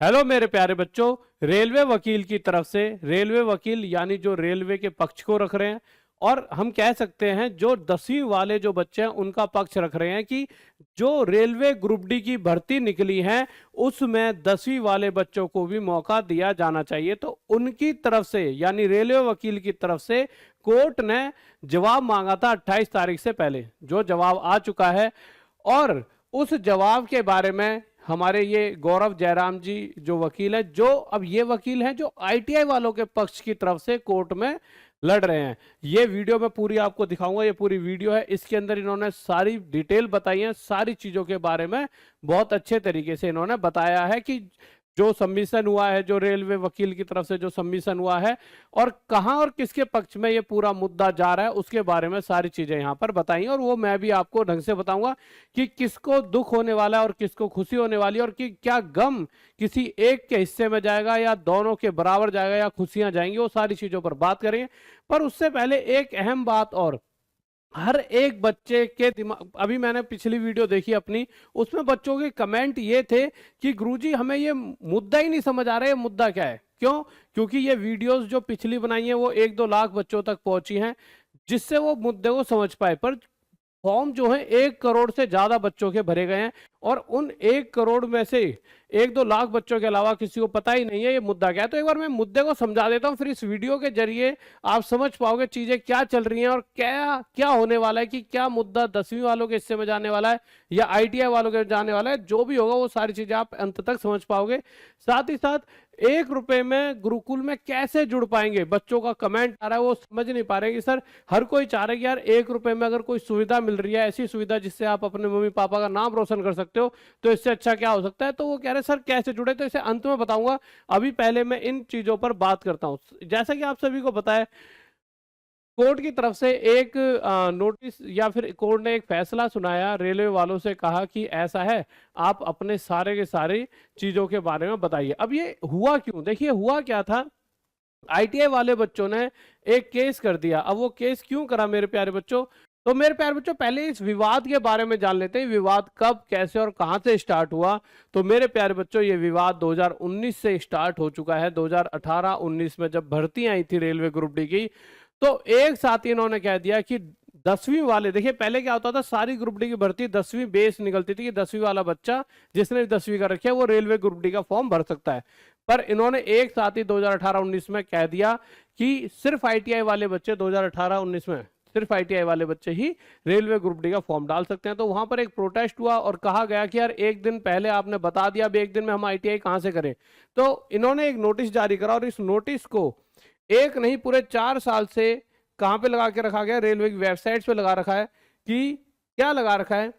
Hello मेरे प्यारे बच्चों। रेलवे वकील की तरफ से, रेलवे वकील यानी जो रेलवे के पक्ष को रख रहे हैं, और हम कह सकते हैं जो 10वीं वाले जो बच्चे हैं उनका पक्ष रख रहे हैं कि जो रेलवे ग्रुप डी की भर्ती निकली है उसमें 10वीं वाले बच्चों को भी मौका दिया जाना चाहिए। तो उनकी तरफ से यानी रेलवे वकील की तरफ से कोर्ट ने जवाब मांगा था 28 तारीख से पहले, जो जवाब आ चुका है। और उस जवाब के बारे में हमारे ये गौरव जयराम जी जो वकील है, जो अब ये वकील हैं जो आईटीआई वालों के पक्ष की तरफ से कोर्ट में लड़ रहे हैं। ये वीडियो मैं पूरी आपको दिखाऊंगा, ये पूरी वीडियो है, इसके अंदर इन्होंने सारी डिटेल बताई है, सारी चीजों के बारे में बहुत अच्छे तरीके से इन्होंने बताया है कि जो सबमिशन हुआ है, जो रेलवे वकील की तरफ से जो सबमिशन हुआ है और कहां और किसके पक्ष में ये पूरा मुद्दा जा रहा है, उसके बारे में सारी चीजें यहां पर बताई। और वो मैं भी आपको ढंग से बताऊंगा कि किसको दुख होने वाला है और किसको खुशी होने वाली है, और कि क्या गम किसी एक के हिस्से में जाएगा या दोनों के बराबर जाएगा या खुशियां जाएंगी, वो सारी चीजों पर बात करेंगे। पर उससे पहले एक अहम बात और, हर एक बच्चे के दिमाग, अभी मैंने पिछली वीडियो देखी अपनी, उसमें बच्चों के कमेंट ये थे कि गुरुजी हमें ये मुद्दा ही नहीं समझ आ रहा है, ये मुद्दा क्या है। क्यों? क्योंकि ये वीडियोस जो पिछली बनाई है वो 1-2 लाख बच्चों तक पहुंची हैं, जिससे वो मुद्दे को समझ पाए। पर फॉर्म जो है 1 करोड़ से ज्यादा बच्चों के भरे गए हैं, और उन 1 करोड़ में से 1-2 लाख बच्चों के अलावा किसी को पता ही नहीं है ये मुद्दा क्या है। तो एक बार मैं मुद्दे को समझा देता हूं, फिर इस वीडियो के जरिए आप समझ पाओगे चीजें क्या चल रही हैं और क्या क्या होने वाला है, कि क्या मुद्दा 10वीं वालों के हिस्से में जाने वाला है या आईटीआई वालों के जाने वाला है। जो भी होगा वो सारी चीजें आप अंत तक समझ पाओगे। साथ ही साथ 1 रुपए में गुरुकुल में कैसे जुड़ पाएंगे, बच्चों का कमेंट आ रहा है, वो समझ नहीं पा रहे कि सर हर कोई चाह रहा है कि यार 1 रुपए में अगर कोई सुविधा मिल रही है, ऐसी सुविधा जिससे आप अपने मम्मी पापा का नाम रोशन कर सकते हो, तो इससे अच्छा क्या हो सकता है। तो वो कह रहे सर कैसे जुड़े, तो इसे अंत में बताऊंगा। अभी पहले मैं इन चीजों पर बात करता हूं। जैसा कि आप सभी को पता है, कोर्ट की तरफ से एक नोटिस या फिर कोर्ट ने एक फैसला सुनाया, रेलवे वालों से कहा कि ऐसा है, आप अपने सारे के सारे चीजों के बारे में बताइए। अब ये हुआ क्यों, देखिए हुआ क्या था। आईटीआई वाले बच्चों ने एक केस कर दिया। अब वो केस क्यों करा मेरे प्यारे बच्चों, तो मेरे प्यारे बच्चों पहले इस विवाद के बारे में जान लेते हैं। विवाद कब, कैसे और कहां से स्टार्ट हुआ। तो मेरे प्यारे बच्चों ये विवाद 2019 से स्टार्ट हो चुका है। 2018-19 में जब भर्ती आई थी रेलवे ग्रुप डी की, तो एक साथ ही इन्होंने कह दिया कि 10वीं वाले, देखिए पहले क्या होता था, सारी ग्रुप डी की भर्ती 10वीं बेस निकलती थी कि 10वीं वाला बच्चा जिसने 10वीं का रखा है वो रेलवे ग्रुप डी का फॉर्म भर सकता है। पर इन्होंने एक साथ ही 2018-19 में कह दिया कि सिर्फ आईटीआई वाले बच्चे 2018-19 में सिर्फ आईटीआई वाले बच्चे ही रेलवे ग्रुप डी का फॉर्म डाल सकते हैं। तो वहां पर एक प्रोटेस्ट हुआ और कहा गया कि यार एक दिन पहले आपने बता दिया, अब एक दिन में हम आईटीआई कहां से करें। तो इन्होंने एक नोटिस जारी करा, और इस नोटिस को एक नहीं पूरे 4 साल से कहां पे लगा के रखा गया, रेलवे की वेबसाइट पे लगा रखा है। कि क्या लगा रखा है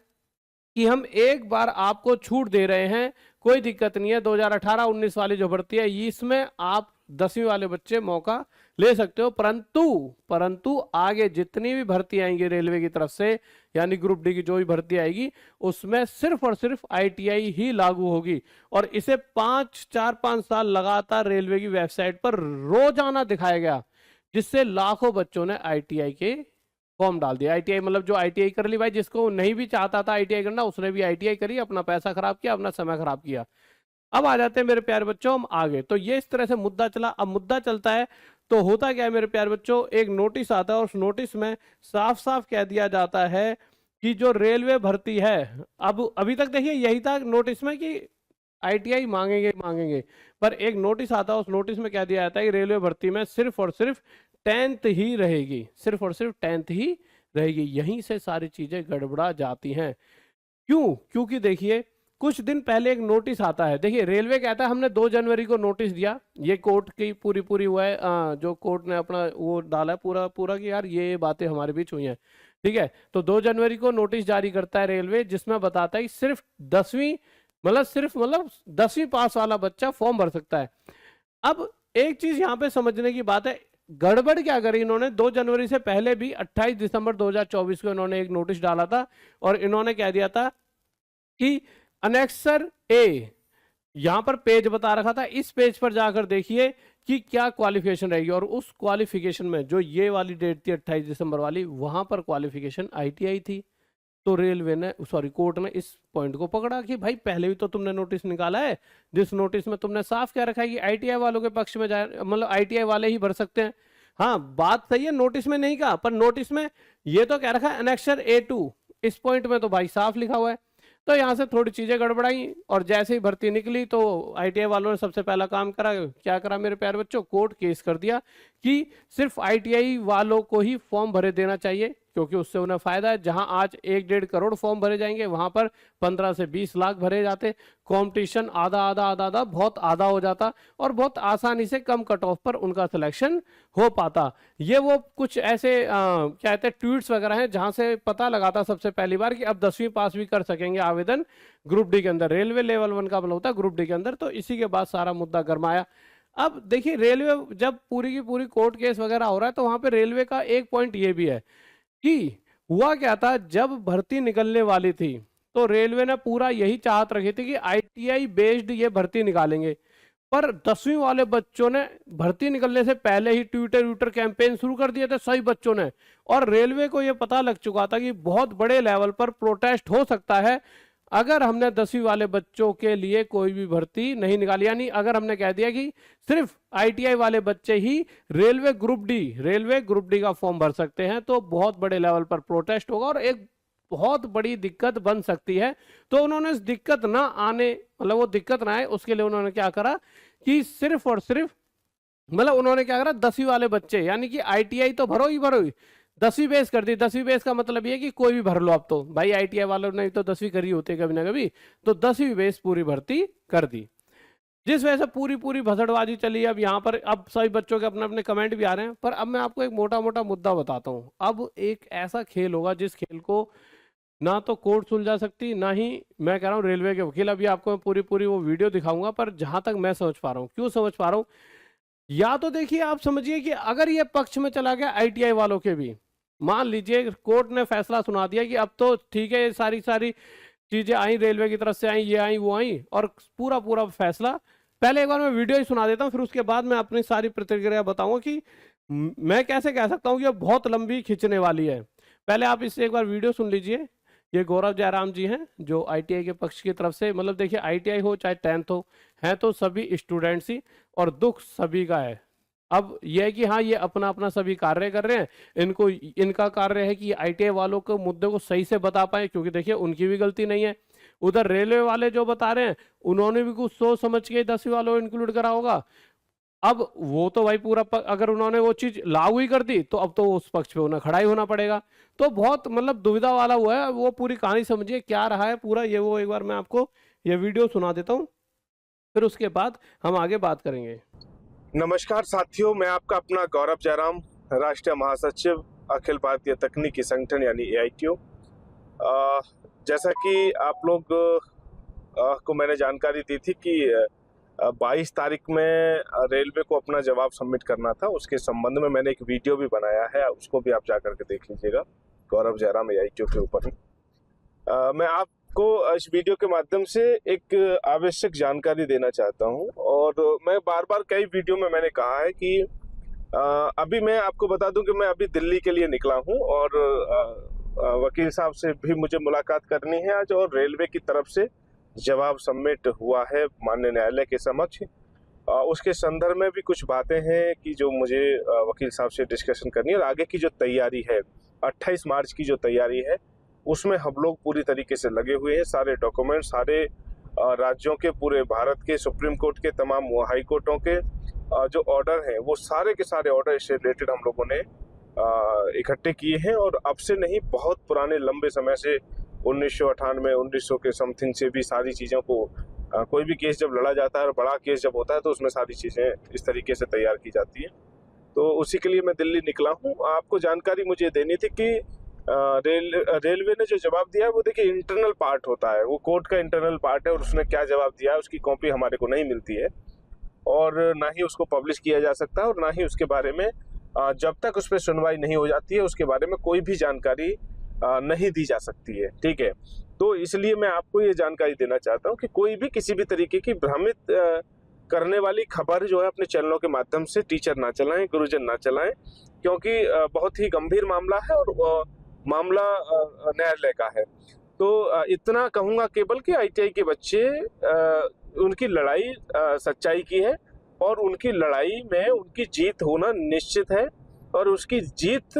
कि हम एक बार आपको छूट दे रहे हैं, कोई दिक्कत नहीं है, 2018-19 वाली जो भर्ती है इसमें आप 10वीं वाले बच्चे मौका ले सकते हो। परंतु परंतु आगे जितनी भी भर्ती आएंगी रेलवे की तरफ से, यानी ग्रुप डी की जो भी भर्ती आएगी, उसमें सिर्फ और सिर्फ आईटीआई ही लागू होगी। और इसे 4-5 साल लगातार रेलवे की वेबसाइट पर रोजाना दिखाया गया, जिससे लाखों बच्चों ने आईटीआई के फॉर्म डाल दिया। आईटीआई मतलब जो आईटीआई कर ली भाई, जिसको नहीं भी चाहता था आईटीआई करना, उसने भी आईटीआई करी, अपना पैसा खराब किया, अपना समय खराब किया। अब आ जाते हैं मेरे प्यारे बच्चों हम आगे। तो ये इस तरह से मुद्दा चला। अब मुद्दा चलता है तो होता क्या है मेरे प्यारे बच्चों, एक नोटिस आता है और उस नोटिस में साफ साफ कह दिया जाता है कि जो रेलवे भर्ती है, अब अभी तक देखिए यही था नोटिस में कि आईटीआई मांगेंगे मांगेंगे, पर एक नोटिस आता है, उस नोटिस में कह दिया जाता है कि रेलवे भर्ती में सिर्फ और सिर्फ 10th ही रहेगी, सिर्फ और सिर्फ 10th ही रहेगी। यहीं से सारी चीजें गड़बड़ा जाती हैं। क्यों? क्योंकि देखिए कुछ दिन पहले एक नोटिस आता है। देखिए रेलवे कहता है हमने 2 जनवरी को नोटिस दिया, ये कोर्ट की पूरी पूरी हुआ है, जो कोर्ट ने अपना वो डाला है पूरा पूरा कि यार ये बातें हमारे बीच हुई हैं, ठीक है। तो 2 जनवरी को नोटिस जारी करता है रेलवे, जिसमें बताता है कि सिर्फ 10वीं मतलब 10वीं पास वाला बच्चा फॉर्म भर सकता है। अब एक चीज यहाँ पे समझने की बात है, गड़बड़ क्या करी इन्होंने, 2 जनवरी से पहले भी 28 दिसंबर 2024 को इन्होंने एक नोटिस डाला था, और इन्होंने कह दिया था कि अनेक्सर ए, यहां पर पेज बता रखा था, इस पेज पर जाकर देखिए कि क्या क्वालिफिकेशन रहेगी। और उस क्वालिफिकेशन में जो ये वाली डेट थी 28 दिसंबर वाली, वहां पर क्वालिफिकेशन आईटीआई थी। तो रेलवे ने सॉरी कोर्ट ने इस पॉइंट को पकड़ा कि भाई पहले भी तो तुमने नोटिस निकाला है, जिस नोटिस में तुमने साफ कह रखा है कि आईटीआई वालों के पक्ष में जाए, मतलब आईटीआई वाले ही भर सकते हैं। हाँ बात सही है, नोटिस में नहीं कहा, पर नोटिस में ये तो कह रखा है एनेक्सर A2, इस पॉइंट में तो भाई साफ लिखा हुआ है। तो यहाँ से थोड़ी चीजें गड़बड़ाई और जैसे ही भर्ती निकली तो आईटीआई वालों ने सबसे पहला काम करा, क्या करा मेरे प्यारे बच्चों, कोर्ट केस कर दिया कि सिर्फ आईटीआई वालों को ही फॉर्म भरे देना चाहिए, क्योंकि उससे उन्हें फायदा है। जहां आज 1-1.5 करोड़ फॉर्म भरे जाएंगे वहां पर 15 से 20 लाख भरे जाते, कंपटीशन आधा आधा आधा आधा बहुत आधा हो जाता और बहुत आसानी से कम कट ऑफ पर उनका सिलेक्शन हो पाता। ये वो कुछ ऐसे क्या कहते हैं ट्वीट्स वगैरह हैं जहां से पता लगाता सबसे पहली बार कि अब 10वीं पास भी कर सकेंगे आवेदन ग्रुप डी के अंदर, रेलवे लेवल 1 का मतलब होता है ग्रुप डी के अंदर। तो इसी के बाद सारा मुद्दा गरमाया। अब देखिए रेलवे जब पूरी की पूरी कोर्ट केस वगैरह हो रहा है तो वहां पे रेलवे का एक पॉइंट ये भी है कि हुआ क्या था, जब भर्ती निकलने वाली थी तो रेलवे ने पूरा यही चाहत रखी थी कि आईटीआई बेस्ड ये भर्ती निकालेंगे, पर 10वीं वाले बच्चों ने भर्ती निकलने से पहले ही ट्विटर कैंपेन शुरू कर दिए थे सही बच्चों ने, और रेलवे को यह पता लग चुका था कि बहुत बड़े लेवल पर प्रोटेस्ट हो सकता है अगर हमने 10वीं वाले बच्चों के लिए कोई भी भर्ती नहीं निकाली। यानी अगर हमने कह दिया कि सिर्फ आईटीआई वाले बच्चे ही रेलवे ग्रुप डी का फॉर्म भर सकते हैं, तो बहुत बड़े लेवल पर प्रोटेस्ट होगा और एक बहुत बड़ी दिक्कत बन सकती है। तो उन्होंने इस दिक्कत ना आने, मतलब वो दिक्कत ना आए उसके लिए उन्होंने क्या करा कि सिर्फ और सिर्फ मतलब उन्होंने क्या करा 10वीं वाले बच्चे, यानी कि आईटीआई तो भरो ही 10वीं बेस कर दी। 10वीं बेस का मतलब ये कि कोई भी भर लो, अब तो भाई आईटीआई वालों ने तो 10वीं करी होती है कभी ना कभी, तो 10वीं बेस पूरी भर्ती कर दी, जिस वजह से पूरी भसड़बाजी चली। अब यहाँ पर अब सभी बच्चों के अपने अपने कमेंट भी आ रहे हैं, पर अब मैं आपको एक मोटा मोटा मुद्दा बताता हूँ। अब एक ऐसा खेल होगा जिस खेल को ना तो कोर्ट सुलझा सकती, ना ही मैं कह रहा हूँ रेलवे के वकील। अभी आपको मैं पूरी वो वीडियो दिखाऊंगा, पर जहां तक मैं समझ पा रहा हूँ, क्यों समझ पा रहा हूँ, या तो देखिए आप समझिए कि अगर ये पक्ष में चला गया आईटीआई वालों के भी, मान लीजिए कोर्ट ने फैसला सुना दिया कि अब तो ठीक है, ये सारी चीजें आई रेलवे की तरफ से आई, ये आई वो आई, और पूरा फैसला, पहले एक बार मैं वीडियो ही सुना देता हूँ, फिर उसके बाद मैं अपनी सारी प्रतिक्रिया बताऊंगा कि मैं कैसे कह सकता हूँ कि ये बहुत लंबी खिंचने वाली है। पहले आप इससे एक बार वीडियो सुन लीजिए। ये गौरव जयराम जी हैं जो आईटीआई के पक्ष की तरफ से, मतलब देखिए आईटीआई हो चाहे 10th हो, है तो सभी स्टूडेंट्स ही, और दुख सभी का है। अब यह है कि हाँ ये अपना अपना सभी कार्य कर रहे हैं, इनको इनका कार्य है कि आईटीआई वालों को मुद्दे को सही से बता पाए, क्योंकि देखिए उनकी भी गलती नहीं है। उधर रेलवे वाले जो बता रहे हैं उन्होंने भी कुछ सोच समझ के 10वीं वालों को इंक्लूड करा होगा। अब वो तो भाई अगर उन्होंने वो चीज लागू ही कर दी तो अब तो उस पक्ष पे उन्हें खड़ा ही होना पड़ेगा। तो बहुत मतलब दुविधा वाला हुआ है, वो पूरी कहानी समझिए क्या रहा है पूरा ये, वो एक बार मैं आपको ये वीडियो सुना देता हूँ, फिर उसके बाद हम आगे बात करेंगे। नमस्कार साथियों, मैं आपका अपना गौरव जयराम, राष्ट्रीय महासचिव अखिल भारतीय तकनीकी संगठन यानी AITU। जैसा कि आप लोग को मैंने जानकारी दी थी कि 22 तारीख में रेलवे को अपना जवाब सबमिट करना था, उसके संबंध में मैंने एक वीडियो भी बनाया है, उसको भी आप जा करके देख लीजिएगा, गौरव जयराम AITU के ऊपर। मैं आपको इस वीडियो के माध्यम से एक आवश्यक जानकारी देना चाहता हूं, और मैं बार बार कई वीडियो में मैंने कहा है कि अभी मैं आपको बता दूं कि मैं अभी दिल्ली के लिए निकला हूं, और वकील साहब से भी मुझे मुलाकात करनी है आज, और रेलवे की तरफ से जवाब सबमिट हुआ है माननीय न्यायालय के समक्ष। उसके संदर्भ में भी कुछ बातें हैं कि जो मुझे वकील साहब से डिस्कशन करनी है, और आगे की जो तैयारी है 28 मार्च की जो तैयारी है उसमें हम लोग पूरी तरीके से लगे हुए हैं। सारे डॉक्यूमेंट, सारे राज्यों के, पूरे भारत के सुप्रीम कोर्ट के, तमाम हाई कोर्टों के जो ऑर्डर हैं वो सारे के सारे ऑर्डर इससे रिलेटेड हम लोगों ने इकट्ठे किए हैं, और अब से नहीं बहुत पुराने लंबे समय से 1998 1900 के समथिंग से भी सारी चीज़ों को कोई भी केस जब लड़ा जाता है और बड़ा केस जब होता है तो उसमें सारी चीज़ें इस तरीके से तैयार की जाती हैं। तो उसी के लिए मैं दिल्ली निकला हूँ। आपको जानकारी मुझे देनी थी कि रेलवे ने जो जवाब दिया है वो देखिए इंटरनल पार्ट होता है, वो कोर्ट का इंटरनल पार्ट है, और उसने क्या जवाब दिया है उसकी कॉपी हमारे को नहीं मिलती है, और ना ही उसको पब्लिश किया जा सकता है, और ना ही उसके बारे में जब तक उस पर सुनवाई नहीं हो जाती है उसके बारे में कोई भी जानकारी नहीं दी जा सकती है। ठीक है, तो इसलिए मैं आपको ये जानकारी देना चाहता हूँ कि कोई भी किसी भी तरीके की भ्रमित करने वाली खबर जो है अपने चैनलों के माध्यम से टीचर ना चलाएं, गुरुजन ना चलाएं, क्योंकि बहुत ही गंभीर मामला है, और मामला न्यायालय का है। तो इतना कहूंगा केवल कि आईटीआई के बच्चे उनकी लड़ाई सच्चाई की है और उनकी लड़ाई में उनकी जीत होना निश्चित है और उसकी जीत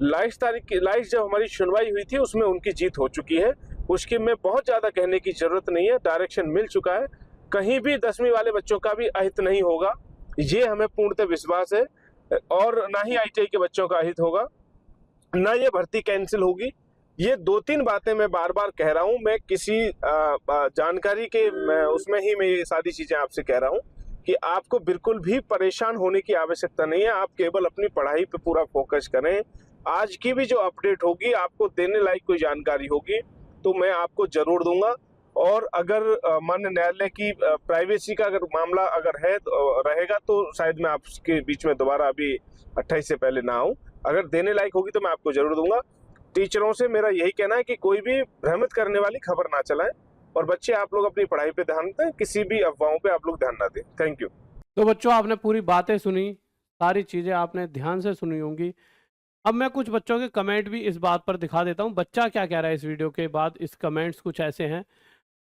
22 जब हमारी सुनवाई हुई थी उसमें उनकी जीत हो चुकी है। उसके में बहुत ज्यादा कहने की जरूरत नहीं है, डायरेक्शन मिल चुका है। कहीं भी 10वीं वाले बच्चों का भी अहित नहीं होगा, ये हमें पूर्णतः विश्वास है। और ना ही आईटीआई के बच्चों का अहित होगा, ना ये भर्ती कैंसिल होगी। ये 2-3 बातें मैं बार बार कह रहा हूं, मैं किसी जानकारी के उसमें ही मैं ये सारी चीजें आपसे कह रहा हूं कि आपको बिल्कुल भी परेशान होने की आवश्यकता नहीं है। आप केवल अपनी पढ़ाई पे पूरा फोकस करें। आज की भी जो अपडेट होगी, आपको देने लायक कोई जानकारी होगी तो मैं आपको जरूर दूंगा। और अगर माननीय न्यायालय की प्राइवेसी का अगर मामला अगर है रहेगा तो शायद मैं आपके बीच में दोबारा अभी 28 से पहले ना आऊं। अगर देने लायक होगी तो मैं आपको जरूर दूंगा। टीचरों से मेरा यही कहना है कि कोई भी भ्रमित करने वाली खबर ना चलाएं और बच्चे आप लोग अपनी पढ़ाई पे ध्यान दें, किसी भी अफवाहों पे आप लोग ध्यान ना दें। Thank you. तो बच्चों, आपने पूरी बातें सुनी, सारी चीज़ें आपने ध्यान से सुनी होंगी। अब मैं कुछ बच्चों के कमेंट भी इस बात पर दिखा देता हूँ। बच्चा क्या कह रहा है इस वीडियो के बाद, इस कमेंट्स कुछ ऐसे हैं।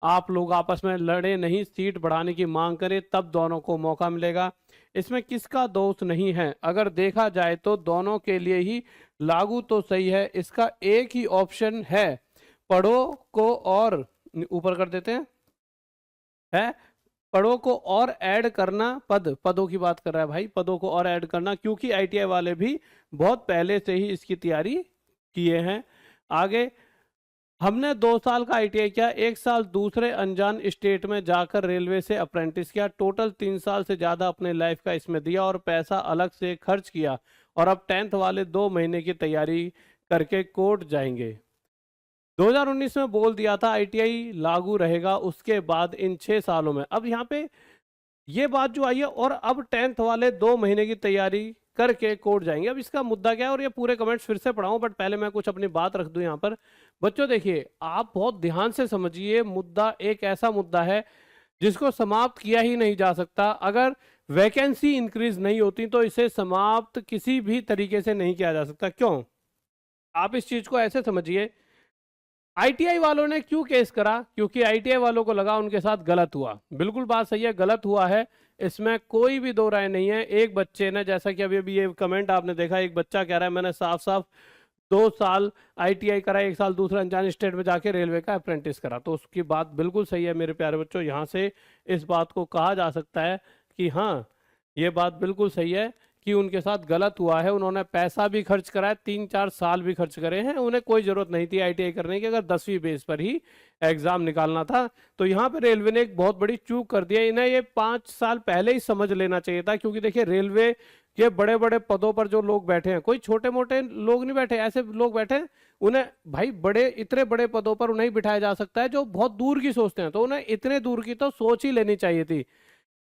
आप लोग आपस में लड़े नहीं, सीट बढ़ाने की मांग करें, तब दोनों को मौका मिलेगा। इसमें किसका दोष नहीं है, अगर देखा जाए तो दोनों के लिए ही लागू तो सही है। इसका एक ही ऑप्शन है, पढ़ो को और ऊपर कर देते हैं, है पदों को और ऐड करना। पदों की बात कर रहा है भाई, पदों को और ऐड करना, क्योंकि आईटीआई वाले भी बहुत पहले से ही इसकी तैयारी किए हैं। आगे, हमने 2 साल का आईटीआई किया, 1 साल दूसरे अनजान स्टेट में जाकर रेलवे से अप्रेंटिस किया, टोटल 3 साल से ज़्यादा अपने लाइफ का इसमें दिया और पैसा अलग से खर्च किया, और अब 10th वाले 2 महीने की तैयारी करके कोर्ट जाएंगे। 2019 में बोल दिया था आईटीआई लागू रहेगा उसके बाद इन 6 सालों में। अब यहाँ पे ये बात जो आई है, और अब 10th वाले 2 महीने की तैयारी करके कोर्ट जाएंगे। अब इसका मुद्दा क्या है, और ये पूरे कमेंट्स फिर से पढ़ाऊं, बट पहले मैं कुछ अपनी बात रख दूं यहाँ पर। बच्चों देखिए, आप बहुत ध्यान से समझिए, मुद्दा एक ऐसा मुद्दा है जिसको समाप्त किया ही नहीं जा सकता। अगर वैकेंसी इंक्रीज नहीं होती तो इसे समाप्त किसी भी तरीके से नहीं किया जा सकता। क्यों? आप इस चीज को ऐसे समझिए, आईटीआई वालों ने क्यों केस करा? क्योंकि आईटीआई वालों को लगा उनके साथ गलत हुआ। बिल्कुल बात सही है, गलत हुआ है, इसमें कोई भी दो राय नहीं है। एक बच्चे ने, जैसा कि अभी अभी ये कमेंट आपने देखा, एक बच्चा कह रहा है मैंने साफ साफ 2 साल आईटीआई करा, 1 साल दूसरा अनजान स्टेट में जाके रेलवे का अप्रेंटिस करा। तो उसकी बात बिल्कुल सही है मेरे प्यारे बच्चों। यहाँ से इस बात को कहा जा सकता है कि हाँ, ये बात बिल्कुल सही है कि उनके साथ गलत हुआ है। उन्होंने पैसा भी खर्च करा है, 3-4 साल भी खर्च करे हैं, उन्हें कोई जरूरत नहीं थी आईटीआई करने की। अगर 10वीं बेस पर ही एग्जाम निकालना था तो यहाँ पे रेलवे ने एक बहुत बड़ी चूक कर दिया। इन्हें ये 5 साल पहले ही समझ लेना चाहिए था, क्योंकि देखिए रेलवे के बड़े बड़े पदों पर जो लोग बैठे हैं, कोई छोटे मोटे लोग नहीं बैठे, ऐसे लोग बैठे हैं, उन्हें भाई बड़े, इतने बड़े पदों पर उन्हें ही बिठाया जा सकता है जो बहुत दूर की सोचते हैं। तो उन्हें इतने दूर की तो सोच ही लेनी चाहिए थी।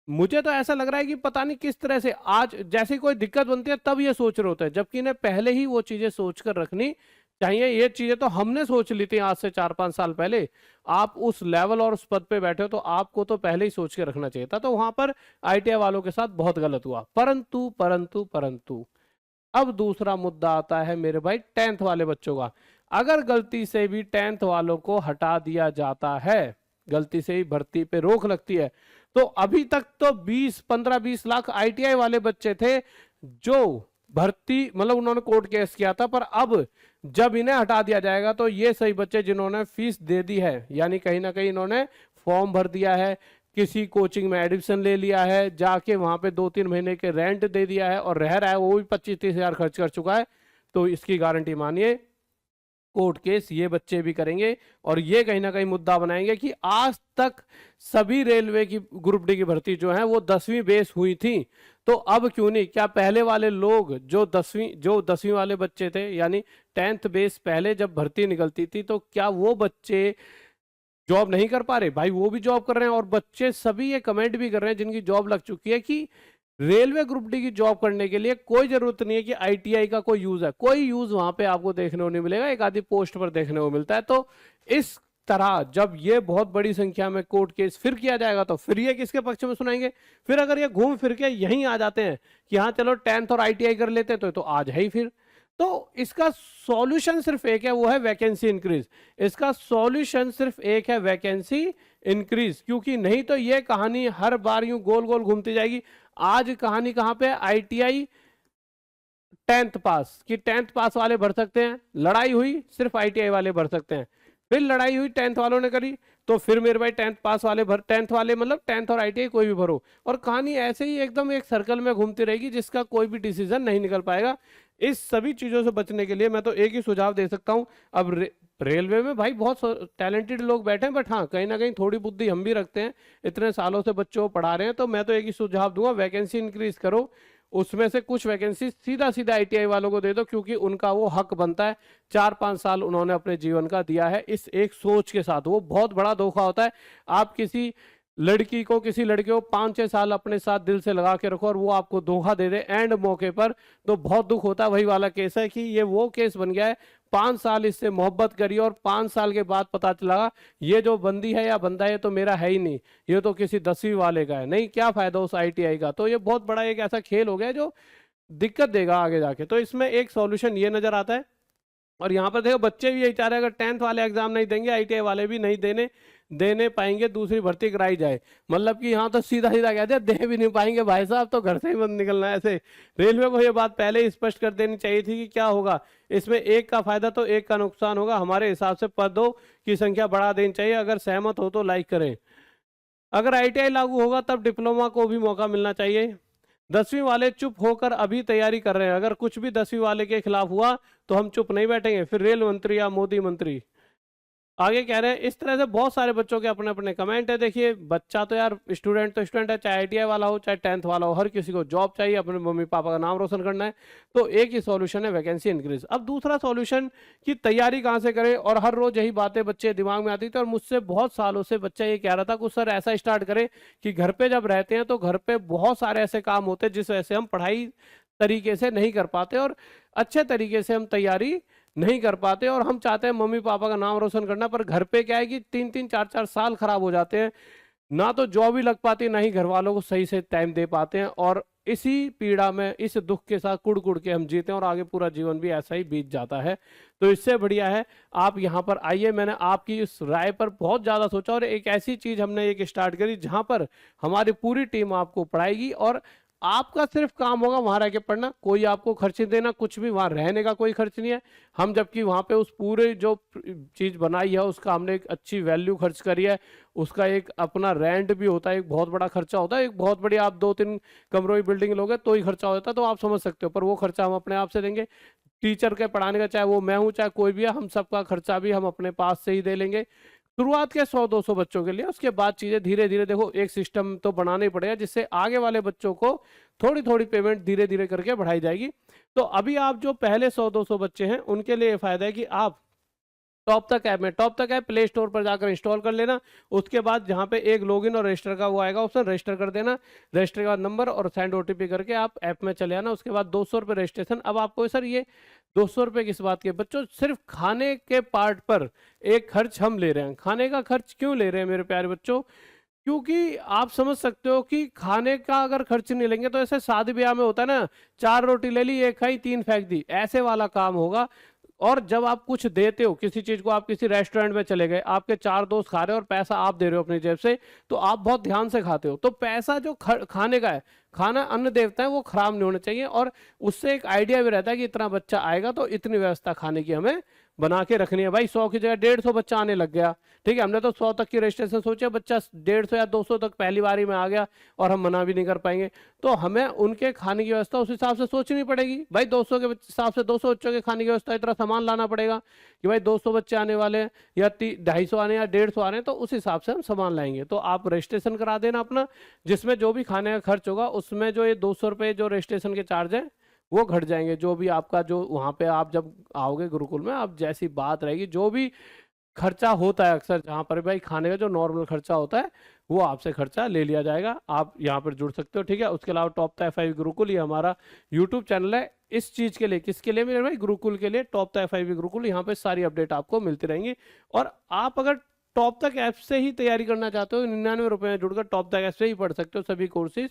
मुझे तो ऐसा लग रहा है कि पता नहीं किस तरह से आज जैसी कोई दिक्कत बनती है तब ये सोच रहे होते हैं, जबकि इन्हें पहले ही वो चीजें सोच कर रखनी चाहिए। ये चीजें तो हमने सोच ली थी आज से 4-5 साल पहले। आप उस लेवल और उस पद पे बैठे हो तो आपको तो पहले ही सोच के रखना चाहिए था। तो वहां पर आईटीआई वालों के साथ बहुत गलत हुआ। परंतु परंतु परंतु अब दूसरा मुद्दा आता है मेरे भाई 10th वाले बच्चों का। अगर गलती से भी 10th वालों को हटा दिया जाता है, गलती से ही भर्ती पे रोक लगती है, तो अभी तक तो 15-20 लाख आईटीआई वाले बच्चे थे जो भर्ती, मतलब उन्होंने कोर्ट केस किया था, पर अब जब इन्हें हटा दिया जाएगा तो ये सही बच्चे जिन्होंने फीस दे दी है, यानी कहीं ना कहीं इन्होंने फॉर्म भर दिया है, किसी कोचिंग में एडमिशन ले लिया है, जाके वहां पे 2-3 महीने के रेंट दे दिया है और रह रहा है, वो भी 25-30 हजार खर्च कर चुका है, तो इसकी गारंटी मानिए कोर्ट केस ये बच्चे भी करेंगे। और ये कहीं ना कहीं मुद्दा बनाएंगे कि आज तक सभी रेलवे की ग्रुप डी की भर्ती जो है वो 10वीं बेस हुई थी, तो अब क्यों नहीं? क्या पहले वाले लोग जो 10वीं वाले बच्चे थे, यानी 10th बेस पहले जब भर्ती निकलती थी, तो क्या वो बच्चे जॉब नहीं कर पा रहे? भाई वो भी जॉब कर रहे हैं, और बच्चे सभी ये कमेंट भी कर रहे हैं जिनकी जॉब लग चुकी है कि रेलवे ग्रुप डी की जॉब करने के लिए कोई जरूरत नहीं है कि आईटीआई का कोई यूज है। कोई यूज वहां पे आपको देखने को नहीं मिलेगा, एक आधी पोस्ट पर देखने को मिलता है। तो इस तरह जब ये बहुत बड़ी संख्या में कोर्ट केस फिर किया जाएगा तो फिर ये किसके पक्ष में सुनाएंगे? फिर अगर ये घूम फिर के यहीं आ जाते हैं कि हाँ चलो 10th और आईटीआई कर लेते हैं तो आ जाए ही फिर। तो इसका सॉल्यूशन सिर्फ एक है, वो है वैकेंसी इंक्रीज। इसका सॉल्यूशन सिर्फ एक है, वैकेंसी इंक्रीज। क्योंकि नहीं तो ये कहानी हर बार यूं गोल गोल घूमती जाएगी। आज कहानी कहां पे, आईटीआई 10th पास कि 10th पास वाले भर सकते हैं, लड़ाई हुई सिर्फ आईटीआई वाले भर सकते हैं। फिर लड़ाई हुई 10th वालों ने करी, तो फिर मेरे भाई 10th पास वाले भर, 10th वाले मतलब 10th और आईटीआई कोई भी भरो, और कहानी ऐसे ही एकदम एक सर्कल में घूमती रहेगी जिसका कोई भी डिसीजन नहीं निकल पाएगा। इस सभी चीजों से बचने के लिए मैं तो एक ही सुझाव दे सकता हूं। अब रेलवे में भाई बहुत टैलेंटेड लोग बैठे हैं, बट हाँ कहीं ना कहीं थोड़ी बुद्धि हम भी रखते हैं, इतने सालों से बच्चों को पढ़ा रहे हैं। तो मैं तो एक ही सुझाव दूंगा, वैकेंसी इंक्रीज करो, उसमें से कुछ वैकेंसी सीधा सीधा आईटीआई वालों को दे दो, क्योंकि उनका वो हक बनता है। 4-5 साल उन्होंने अपने जीवन का दिया है इस एक सोच के साथ। वो बहुत बड़ा धोखा होता है, आप किसी लड़की को, किसी लड़के को 5-6 साल अपने साथ दिल से लगा के रखो और वो आपको धोखा दे दे एंड मौके पर, तो बहुत दुख होता है। वही वाला केस है कि ये वो केस बन गया है, 5 साल इससे मोहब्बत करी और 5 साल के बाद पता चला ये जो बंदी है या बंदा है तो मेरा है ही नहीं, ये तो किसी 10वीं वाले का है। नहीं, क्या फायदा उस आईटीआई का। तो ये बहुत बड़ा एक ऐसा खेल हो गया जो दिक्कत देगा आगे जाके। तो इसमें एक सॉल्यूशन ये नजर आता है। और यहाँ पर देखो बच्चे भी यही चाह रहे हैं, अगर 10th वाले एग्जाम नहीं देंगे, आईटीआई वाले भी नहीं देने पाएंगे, दूसरी भर्ती कराई जाए। मतलब कि यहाँ तो सीधा सीधा कहते हैं दे भी नहीं पाएंगे भाई साहब, तो घर से ही मत निकलना। ऐसे रेलवे को ये बात पहले ही स्पष्ट कर देनी चाहिए थी कि क्या होगा इसमें, एक का फायदा तो एक का नुकसान होगा। हमारे हिसाब से पदों की संख्या बढ़ा देनी चाहिए। अगर सहमत हो तो लाइक करें। अगर आईटीआई लागू होगा तब डिप्लोमा को भी मौका मिलना चाहिए। 10वीं वाले चुप होकर अभी तैयारी कर रहे हैं, अगर कुछ भी 10वीं वाले के खिलाफ हुआ तो हम चुप नहीं बैठेंगे, फिर रेल मंत्री या मोदी मंत्री। आगे कह रहे हैं, इस तरह से बहुत सारे बच्चों के अपने अपने कमेंट है। देखिए बच्चा तो यार स्टूडेंट तो स्टूडेंट है, चाहे आईटीआई वाला हो चाहे 10th वाला हो, हर किसी को जॉब चाहिए, अपने मम्मी पापा का नाम रोशन करना है। तो एक ही सॉल्यूशन है, वैकेंसी इंक्रीज। अब दूसरा सॉल्यूशन कि तैयारी कहाँ से करें, और हर रोज यही बातें बच्चे दिमाग में आती थी। और मुझसे बहुत सालों से बच्चा ये कह रहा था कि सर ऐसा स्टार्ट करें कि घर पे जब रहते हैं तो घर पे बहुत सारे ऐसे काम होते हैं जिस वजह से हम पढ़ाई तरीके से नहीं कर पाते और अच्छे तरीके से हम तैयारी नहीं कर पाते, और हम चाहते हैं मम्मी पापा का नाम रोशन करना, पर घर पे क्या है कि 3-3 4-4 साल खराब हो जाते हैं, ना तो जॉब ही लग पाती, ना ही घर वालों को सही से टाइम दे पाते हैं। और इसी पीड़ा में, इस दुख के साथ कुड़ कुड़ के हम जीते हैं और आगे पूरा जीवन भी ऐसा ही बीत जाता है। तो इससे बढ़िया है आप यहाँ पर आइए। मैंने आपकी इस राय पर बहुत ज़्यादा सोचा और एक ऐसी चीज़ हमने एक स्टार्ट करी जहाँ पर हमारी पूरी टीम आपको पढ़ाएगी और आपका सिर्फ काम होगा वहां रह के पढ़ना, कोई आपको खर्च नहीं देना, कुछ भी, वहां रहने का कोई खर्च नहीं है। हम जबकि वहां पे उस पूरे जो चीज बनाई है उसका हमने एक अच्छी वैल्यू खर्च करी है, उसका एक अपना रेंट भी होता है, एक बहुत बड़ा खर्चा होता है। एक बहुत बड़ी आप 2-3 कमरों की बिल्डिंग लोगे तो ही खर्चा होता है, तो आप समझ सकते हो, पर वो खर्चा हम अपने आप से देंगे। टीचर के पढ़ाने का, चाहे वो मैं हूँ चाहे कोई भी है, हम सबका खर्चा भी हम अपने पास से ही दे लेंगे। शुरुआत के 100-200 बच्चों के लिए, उसके बाद चीजें धीरे धीरे, देखो एक सिस्टम तो बनाना ही पड़ेगा जिससे आगे वाले बच्चों को थोड़ी थोड़ी पेमेंट धीरे धीरे करके बढ़ाई जाएगी। तो अभी आप जो पहले 100-200 बच्चे हैं उनके लिए फायदा है कि आप टॉप तक ऐप में, टॉप तक ऐप प्ले स्टोर पर जाकर इंस्टॉल कर लेना। उसके बाद जहाँ पे एक लॉगिन और रजिस्टर का वो आएगा ऑप्शन, रजिस्टर कर देना। रजिस्टर के बाद नंबर और सेंड ओटीपी करके आप ऐप में चले आना। उसके बाद 200 रुपये रजिस्ट्रेशन। अब आपको सर ये 200 रुपये किस बात के, बच्चों सिर्फ खाने के पार्ट पर एक खर्च हम ले रहे हैं। खाने का खर्च क्यों ले रहे हैं मेरे प्यारे बच्चों, क्योंकि आप समझ सकते हो कि खाने का अगर खर्च नहीं लेंगे तो ऐसे शादी ब्याह में होता है ना, 4 रोटी ले ली, 1 खाई 3 फेंक दी, ऐसे वाला काम होगा। और जब आप कुछ देते हो किसी चीज को, आप किसी रेस्टोरेंट में चले गए, आपके 4 दोस्त खा रहे हो और पैसा आप दे रहे हो अपनी जेब से, तो आप बहुत ध्यान से खाते हो। तो पैसा जो खाने का है, खाना अन्न देवता है, वो खराब नहीं होना चाहिए। और उससे एक आइडिया भी रहता है कि इतना बच्चा आएगा तो इतनी व्यवस्था खाने की हमें बना के रखनी है। भाई 100 की जगह 150 बच्चा आने लग गया, ठीक है, हमने तो 100 तक की रजिस्ट्रेशन सोचा, बच्चा 150 या 200 तक पहली बारी में आ गया और हम मना भी नहीं कर पाएंगे। तो हमें उनके खाने की व्यवस्था उस हिसाब से सोचनी पड़ेगी। भाई 200 के हिसाब से 200 बच्चों के खाने की व्यवस्था, इतना सामान लाना पड़ेगा कि भाई 200 बच्चे आने वाले हैं या 250 आने या 150 आ रहे हैं, तो उस हिसाब से हम सामान लाएंगे। तो आप रजिस्ट्रेशन करा देना अपना, जिसमें जो भी खाने का खर्च होगा उसमें जो ये 200 रुपये जो रजिस्ट्रेशन के चार्ज है वो घट जाएंगे। जो भी आपका, जो वहाँ पे आप जब आओगे गुरुकुल में, आप जैसी बात रहेगी, जो भी खर्चा होता है अक्सर जहाँ पर भाई खाने का जो नॉर्मल खर्चा होता है वो आपसे खर्चा ले लिया जाएगा। आप यहाँ पर जुड़ सकते हो, ठीक है। उसके अलावा टॉप FIV गुरुकुल, ये हमारा यूट्यूब चैनल है इस चीज़ के लिए, किसके लिए मेरे भाई, गुरुकुल के लिए। टॉप FIV गुरुकुल, यहाँ पे सारी अपडेट आपको मिलती रहेंगी। और आप अगर टॉप तक ऐप से ही तैयारी करना चाहते हो, 99 रुपये में जुड़कर टॉप तक ऐप से ही पढ़ सकते हो सभी कोर्सेज।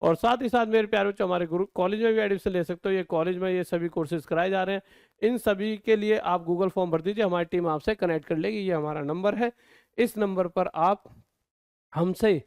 और साथ ही साथ मेरे प्यारे बच्चों, हमारे गुरु कॉलेज में भी एडमिशन ले सकते हो। ये कॉलेज में ये सभी कोर्सेज कराए जा रहे हैं। इन सभी के लिए आप गूगल फॉर्म भर दीजिए, हमारी टीम आपसे कनेक्ट कर लेगी। ये हमारा नंबर है, इस नंबर पर आप हमसे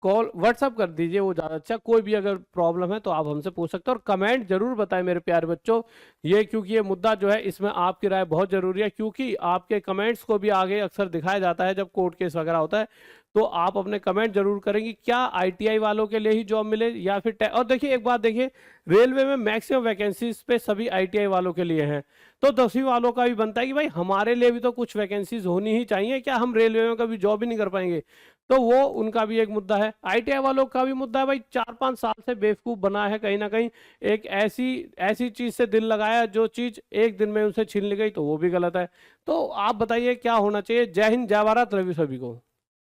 कॉल व्हाट्सअप कर दीजिए, वो ज़्यादा अच्छा। कोई भी अगर प्रॉब्लम है तो आप हमसे पूछ सकते हो, और कमेंट जरूर बताएं मेरे प्यारे बच्चों। ये क्योंकि ये मुद्दा जो है, इसमें आपकी राय बहुत जरूरी है, क्योंकि आपके कमेंट्स को भी आगे अक्सर दिखाया जाता है जब कोर्ट केस वगैरह होता है। तो आप अपने कमेंट जरूर करेंगे, क्या आईटीआई वालों के लिए ही जॉब मिले या फिर और देखिए एक बात देखिए, रेलवे में मैक्सिमम वैकेंसीज पे सभी आईटीआई वालों के लिए हैं। तो 10वीं वालों का भी बनता है कि भाई हमारे लिए भी तो कुछ वैकेंसीज होनी ही चाहिए, क्या हम रेलवे में कभी जॉब ही नहीं कर पाएंगे? तो वो उनका भी एक मुद्दा है। आईटीआई वालों का भी मुद्दा है, भाई 4-5 साल से बेवकूफ बना है कहीं ना कहीं, एक ऐसी ऐसी चीज से दिल लगाया जो चीज एक दिन में उनसे छीन ली गई, तो वो भी गलत है। तो आप बताइए क्या होना चाहिए। जय हिंद, जय भारत, रवि सभी को।